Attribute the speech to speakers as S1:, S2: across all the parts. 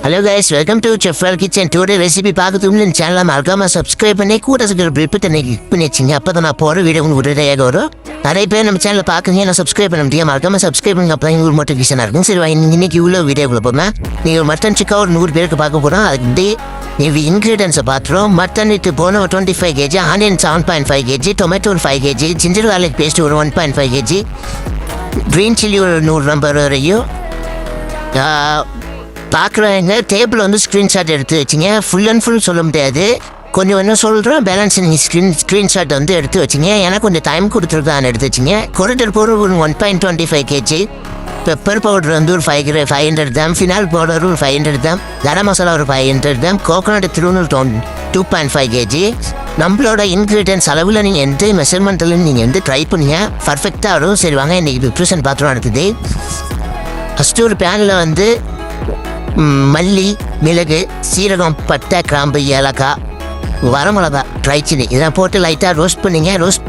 S1: Hello guys, welcome to Chef Kitchen. Today recipe பார்க்கறதுக்கு இந்த சேனலை மறக்காம சப்ஸ்கிரைப் பண்ணி கூட இருக்கிற பெல் பட்டனை கிளிக் பண்ணி வச்சிங்க. அப்பதான் நான் போற வீடியோ உங்களுக்கு உடனடியாக வரும். நிறைய பேர் நம்ம சேனலை பார்க்குறீங்க, நான் சப்ஸ்கிரைப் பண்ண முடியாது. மறக்காம சப்ஸ்கிரைப் பண்ணுங்க, அப்பதான் உங்களுக்கு மோட்டிவேஷனாக இருக்கும். சரி, இன்னைக்கு இவ்வளோ வீடியோக்குள்ள போனால் நீங்கள் மட்டன் சுக்கா ஒரு 100 பேருக்கு பார்க்க போகிறோம். அதுக்கு இன்க்ரீடியன்ஸை பார்த்துரும். மட்டன் இட்டு போன 25 kg, ஆனியன் 7.5 kg, டொமேட்டோ ஒரு 5 kg, ஜிஞ்சர் garlic பேஸ்ட் ஒரு 1.5 kg, க்ரீன் சில்லி ஒரு 100 நம்பர் வரையும். பார்க்குறவங்க டேபிள் வந்து ஸ்க்ரீன்ஷாட் எடுத்து வச்சிங்க. ஃபுல் அண்ட் ஃபுல் சொல்ல முடியாது, கொஞ்சம் கொஞ்சம் சொல்கிறோம். பேலன்ஸ் நீங்கள் ஸ்க்ரீன்ஷாட் வந்து எடுத்து வச்சிங்க. எனக்கு கொஞ்சம் டைம் கொடுத்துருக்கான்னு எடுத்து வச்சிங்க. கொரிடர் பவுடர் ஒரு 1.25 kg, பெப்பர் பவுடர் வந்து ஒரு 500 கிராம், ஃபினால் பவுடர் ஒரு 500 கிராம், கரம் மசாலா ஒரு 500 கிராம், கோகோனட் திருநூல் 2.5 kg. நம்மளோட இன்க்ரீடியன்ஸ் அளவில் நீங்கள் எந்த மெஷர்மெண்ட்டில் நீங்கள் வந்து ட்ரை பண்ணிங்க பர்ஃபெக்டாக வரும். சரி வாங்க இன்றைக்கி ப்ரிப்ரேஷன் பார்த்துருவோம். அடுத்தது ஃபஸ்ட்டு ஒரு பேனில் வந்து மல்லி, மிளகு, சீரகம், பட்டை, கிராம்பு, ஏலக்காய், வரமிளகா, ட்ரை சில்லி இதெல்லாம் போட்டு லைட்டாக ரோஸ்ட் பண்ணிங்க. ரோஸ்ட்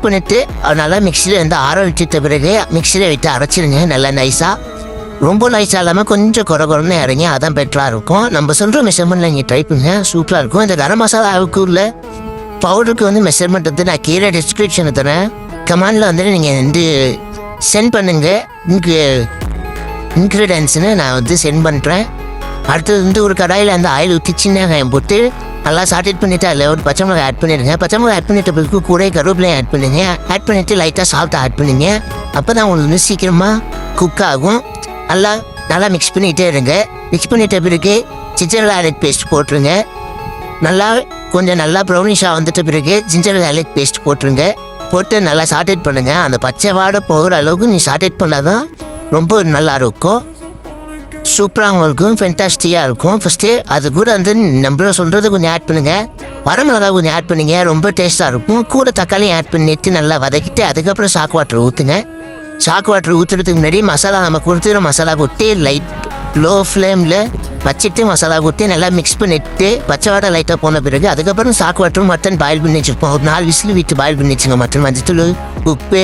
S1: பண்ணிவிட்டு நல்லா மிக்சியில் வந்து ஆற வச்சுட்ட பிறகு மிக்சியில் விட்டு அரைச்சிடுங்க நல்லா நைஸாக. ரொம்ப நைஸாக இல்லாமல் கொஞ்சம் குறைன்னு இறங்கி அதான் பெட்டராக இருக்கும். நம்ம சொல்கிற மெஷர்மெண்ட்டில் நீங்கள் ட்ரை பண்ணுங்க, சூப்பராக இருக்கும். இந்த கரம் மசாலாவுக்கு உள்ள பவுடருக்கு வந்து மெஷர்மெண்ட் வந்து நான் கீழே டிஸ்கிரிப்ஷனை தரேன். கமெண்டில் வந்து நீங்கள் வந்து சென்ட் பண்ணுங்கள் இன்க்ரீடியன்ஸ்னு நான் வந்து சென்ட் பண்ணுறேன். அடுத்தது வந்து ஒரு கடாயில் அந்த ஆயில் ஊற்றி சின்ன வெங்காயம் போட்டு நல்லா சாட்டேட் பண்ணிவிட்டு அதில் ஒரு பச்சை மிளகாய் ஆட் பண்ணிடுங்க. பச்சை மிளகாய் ஆட் பண்ணிட்ட பிறகு கூட கருவேப்பிலையும் ஆட் பண்ணுங்க. ஆட் பண்ணிவிட்டு லைட்டாக சால்ட்டை ஆட் பண்ணுங்க. அப்போ தான் உங்களுக்கு வந்து சீக்கிரமாக குக் ஆகும். நல்லா மிக்ஸ் பண்ணிகிட்டே இருங்க. மிக்ஸ் பண்ணிட்ட பிறகு ஜிஞ்சர் garlic பேஸ்ட் போட்டுருங்க. கொஞ்சம் நல்லா ப்ரௌனிஷாக வந்துட்ட பிறகு ஜிஞ்சர் garlic பேஸ்ட் போட்டுருங்க. போட்டு நல்லா சாட்டேட் பண்ணுங்கள். அந்த பச்சை வாடை போகிற அளவுக்கு நீ சாட்டேட் பண்ணால் தான் ரொம்ப நல்லா இருக்கும், சூப்பராகவும் இருக்கும், ஃபென்டாஸ்டிக்காக இருக்கும். ஃபஸ்ட்டு அது கூட வந்து நம்மள சொல்கிறது கொஞ்சம் ஆட் பண்ணுங்கள். வரமிளகா கொஞ்சம் ஆட் பண்ணுங்க, ரொம்ப டேஸ்ட்டாக இருக்கும். கூட தக்காளியும் ஆட் பண்ணிட்டு நல்லா வதக்கிட்டு அதுக்கப்புறம் சாக்கு வாட்டர் ஊற்றுங்க. சாக்கு வாட்டர் ஊற்றுறதுக்கு முன்னாடி மசாலா நம்ம கொடுத்துற மசாலா கொட்டி லைட் லோ ஃப்ளேமில் வச்சுட்டு மசாலா கொட்டி நல்லா மிக்ஸ் பண்ணிவிட்டு பச்சை வாட்டை லைட்டாக போன பிறகு அதுக்கப்புறம் சாக்கு வாட்டரும் மட்டன் பாயில் பண்ணி வச்சுருப்போம். ஒரு 4 விசில் விட்டு பாயில் பண்ணி வச்சுங்க. மட்டன் மஞ்சத்தூள் உப்பு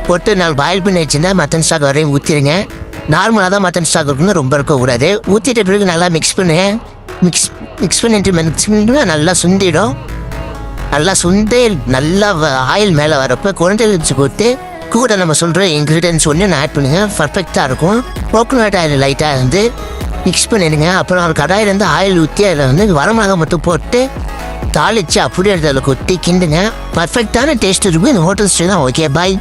S1: போட்டு நான் பாயில் பண்ணி வச்சுருந்தா மட்டன் ஸ்டாக் வரையும் ஊற்றிடுங்க. நார்மலாக தான் மட்டன் ஸ்டாக் இருக்குன்னு ரொம்ப இருக்கக்கூடாது. ஊற்றிட்ட பிறகு நல்லா மிக்ஸ் பண்ணிட்டு நல்லா சுண்டிடும். நல்லா ஆயில் மேலே வரப்போ குழந்தை வச்சு போட்டு கூட நம்ம சொல்கிற இன்க்ரீடியன்ஸ் ஒன்று நான் ஆட் பண்ணுங்கள், பர்ஃபெக்டாக இருக்கும். கோகோனட் ஆயில் லைட்டாக வந்து மிக்ஸ் பண்ணிடுங்க. அப்புறம் ஒரு கடாயிலேருந்து ஆயில் ஊற்றி அதில் வந்து வரமிளகா மட்டும் போட்டு தாளித்து அப்படியே அதில் கொட்டி கிண்டுங்க. பர்ஃபெக்டான டேஸ்ட் இருக்கும். இந்த ஹோட்டல் ஸ்டைல் தான். ஓகே, பாய்.